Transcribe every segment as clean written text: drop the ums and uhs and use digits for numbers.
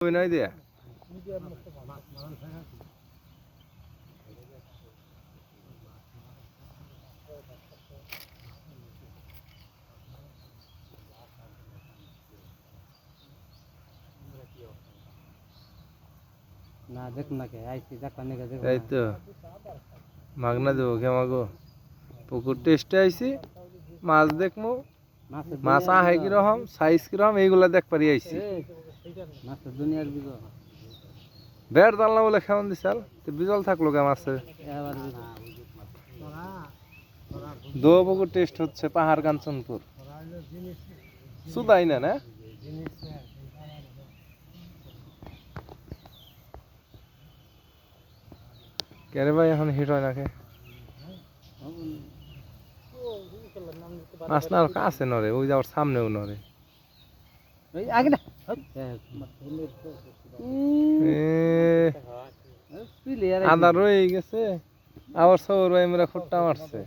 অভিনয় দিয়ে না দেখুন না কে আইসি দেখা নেই দেখুন এই তো মাগনা দেবো কেমাগো পুকুর টেস্টে আইছি মাছ দেখমু মাছ আহে কিরকম সাইজ কিরকম এইগুলা দেখ পারি আইছি মাছের দুনিয়ার বিজয় বেড় দালনা বলে কেমন দিছাল তো বিজল থাকলো কে মাছে এবার দো পুকুর টেস্ট হচ্ছে পাহাড় কাঞ্চনপুর সুদাই না না কেরে ভাই এখন হিট হয় নাকি মাছ না আর কাছে নরে ওই যাওয়ার সামনেও নরে আগে না আদা রয়ে গেছে আবার সৌর আমরা খুঁটটা মারছে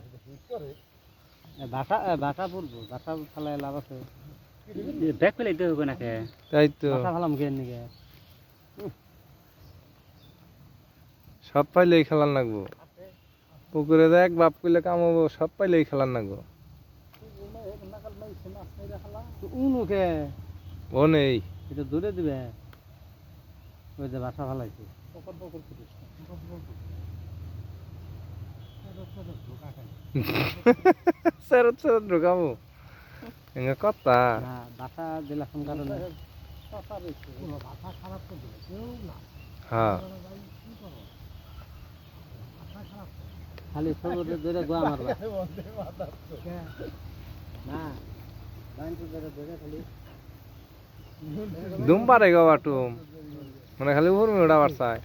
বাটা বাটা পড়বো বাটা ফালাই লাভ আছে ব্যাগ পেলে দিতে হবে নাকি তাই তো বাটা ফালাম কেন নাকি সব পাইলেই খেলার লাগবো পুকুরে দেখ বাপ কইলে কামাবো সব পাইলেই খেলার লাগবো উনুকে ও নেই এটা দূরে দিবে ওই যে বাসা ফালাইছে সেরত সেরত ঢুকাবো এঙ্গা কথা না বাসা দিলা কোন কারণে হ্যাঁ খালি সবুজে ধরে গোয়া মারবা না বাইনটো ধরে খালি দুম পারে গো বাটুম মানে খালি উড়মি উড়াবার চাই